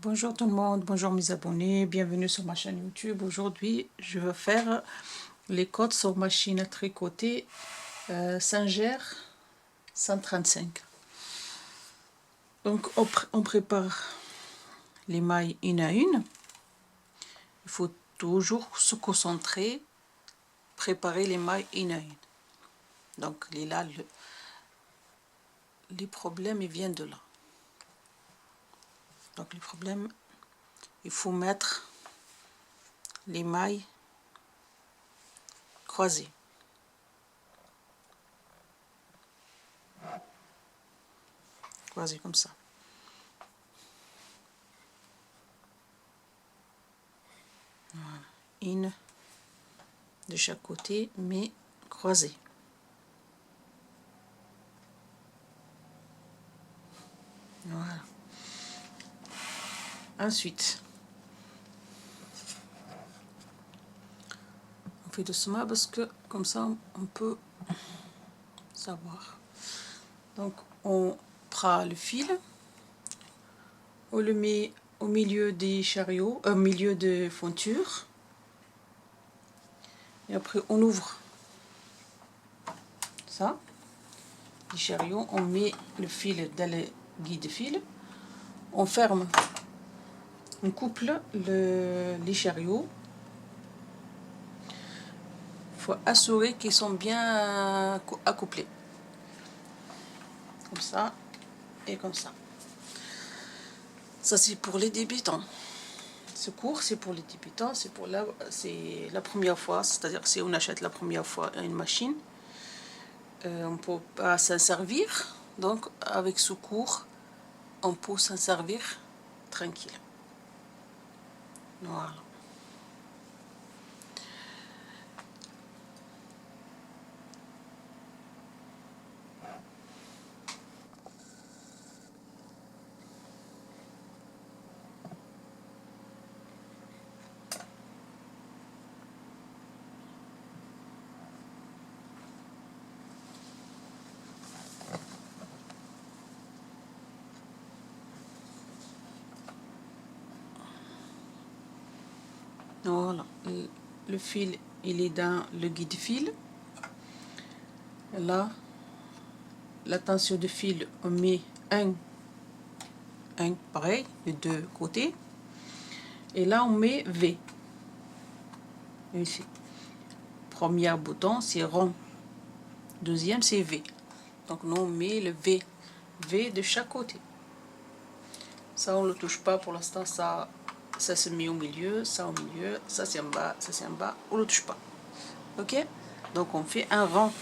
Bonjour tout le monde, bonjour mes abonnés, bienvenue sur ma chaîne YouTube. Aujourd'hui, je vais faire les codes sur machine à tricoter Singer 135. Donc, on prépare les mailles une à une. Il faut toujours se concentrer, préparer les mailles une à une. Donc, là, les problèmes ils viennent de là. Donc, les problèmes, il faut mettre les mailles croisées. Croisées comme ça. Voilà. Une de chaque côté, mais croisées. Voilà. Ensuite, on fait doucement parce que comme ça, on peut savoir. Donc, on prend le fil, on le met au milieu des chariots, au milieu de fonture. Et après, on ouvre ça. Les chariots, on met le fil dans le guide-fil. On ferme, on couple les chariots. Il faut assurer qu'ils sont bien accouplés. Comme ça et comme ça. Ça, c'est pour les débutants. Ce cours, c'est pour les débutants, c'est la première fois, c'est-à-dire si on achète la première fois une machine, on ne peut pas s'en servir. Donc, avec ce cours, on peut s'en servir tranquille. Voilà. Voilà. Le fil, il est dans le guide-fil. Là, la tension de fil, on met un pareil, les deux côtés. Et là, on met V. Ici. Premier bouton, c'est rond. Deuxième, c'est V. Donc, nous, on met le V. V de chaque côté. Ça, on ne le touche pas pour l'instant. Ça se met au milieu, ça au milieu, ça c'est en bas, ça c'est en bas. On ne le touche pas. Ok? Donc, on fait un rond.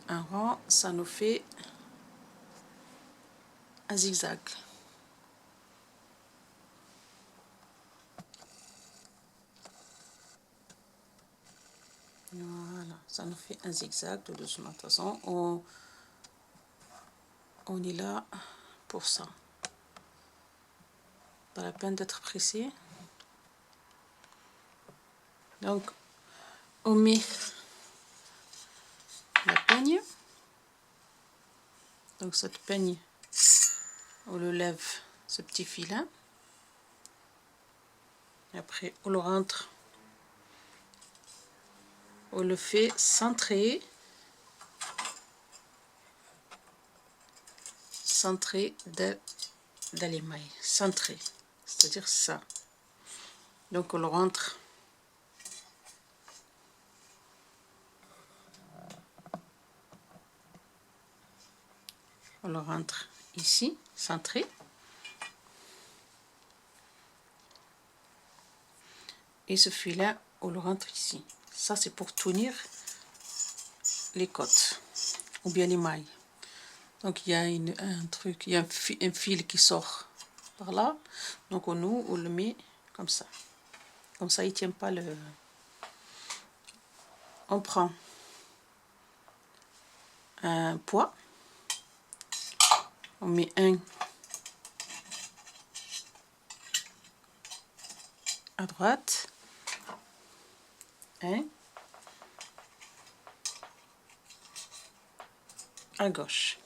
Un rond, ça nous fait un zigzag. Voilà, ça nous fait un zigzag tout doucement. De toute façon, on est là pour ça. Pas la peine d'être pressé. Donc, on met la peigne. Donc, cette peigne, on le lève, ce petit filin. Et après, on le rentre. On le fait centrer. Centré dans les mailles, centré, c'est-à-dire ça. Donc on le rentre, ici, centré, et ce fil-là, on le rentre ici. Ça c'est pour tenir les côtes ou bien les mailles. Donc il y a un truc, il y a un fil qui sort par là. Donc on le met comme ça. Comme ça, il ne tient pas le... On prend un poids. On met un à droite. Un à gauche.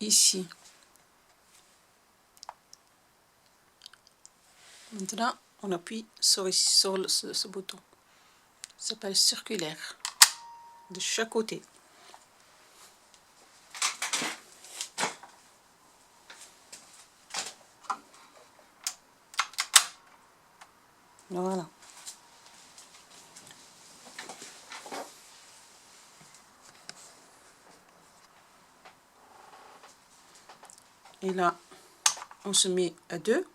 Ici. Maintenant, on appuie sur ce bouton. Ça s'appelle circulaire. De chaque côté. Voilà. Et là, on se met à 2.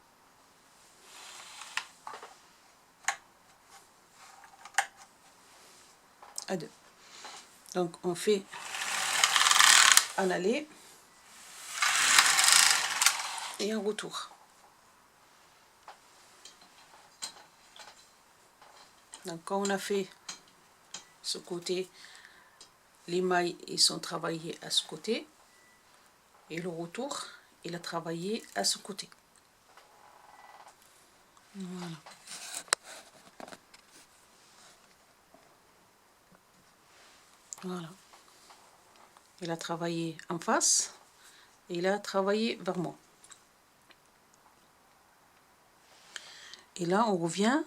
À 2. Donc, on fait en aller et en retour. Donc, quand on a fait ce côté, les mailles ils sont travaillées à ce côté et le retour, il a travaillé à ce côté. Voilà. Voilà. Il a travaillé en face et il a travaillé vers moi. Et là, on revient.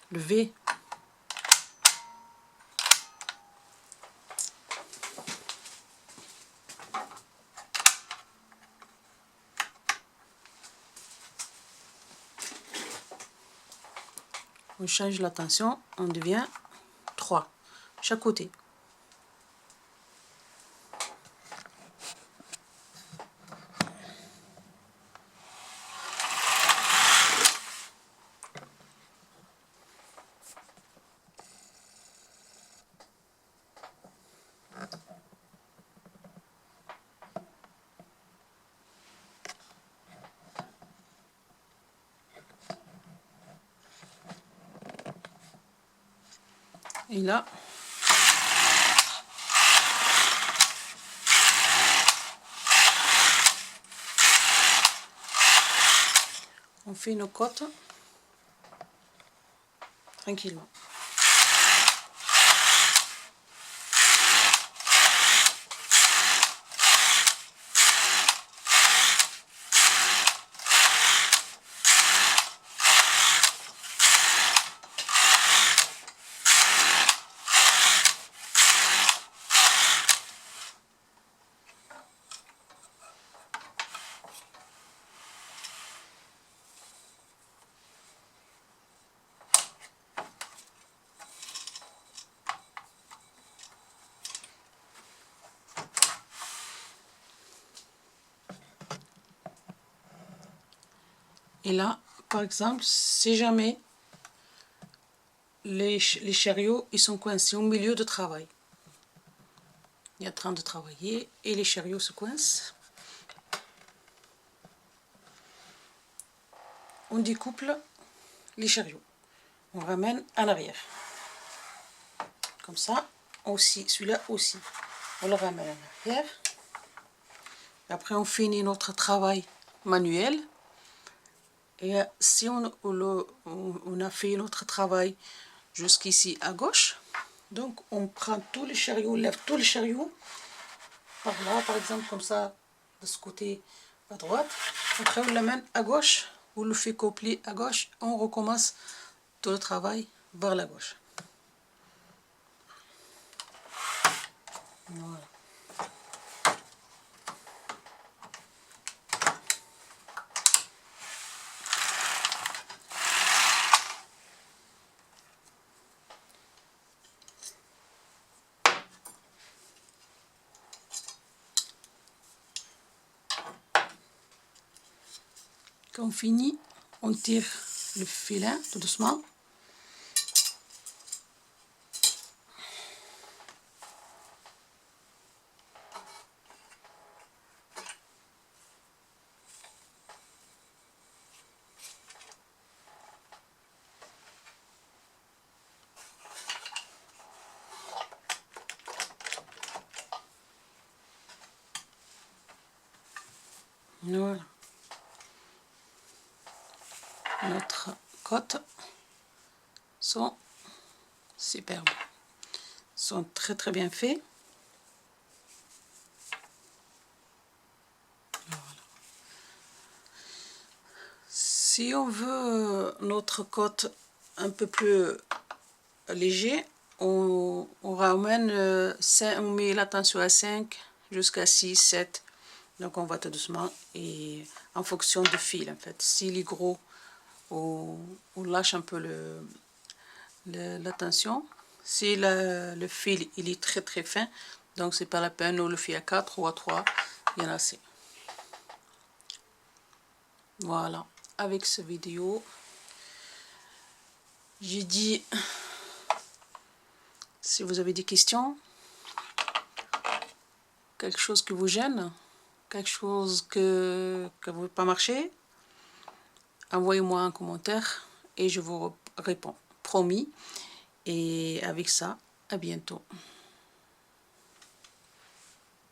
Le V. On change la tension, on devient 3, chaque côté. Et là, on fait nos côtes tranquillement. Et là, par exemple, si jamais les chariots ils sont coincés au milieu de travail. Il est en train de travailler et les chariots se coincent. On découple les chariots. On ramène en arrière. Comme ça, aussi, celui-là aussi. On le ramène en arrière. Après, on finit notre travail manuel. Et si on a fait notre travail jusqu'ici à gauche, donc on prend tous les chariots, on lève tous les chariots par là, par exemple, comme ça, de ce côté à droite. Après, on l'amène à gauche, on le fait coupler à gauche, on recommence tout le travail vers la gauche. Voilà. Quand on finit, on tire le filin tout doucement. Voilà. Notre côtes sont superbes. Sont très très bien faits. Voilà. Si on veut notre côte un peu plus léger, on ramène, on met la tension à 5 jusqu'à 6, 7. Donc on va tout doucement et en fonction du fil en fait. S'il est gros, on lâche un peu la tension. Si le fil il est très très fin, donc c'est pas la peine, on le fait à 4 ou à 3, il y en a assez. Voilà, avec cette vidéo, j'ai dit, si vous avez des questions, quelque chose qui vous gêne, quelque chose que ne veut pas marcher, envoyez-moi un commentaire et je vous réponds, promis. Et avec ça, à bientôt.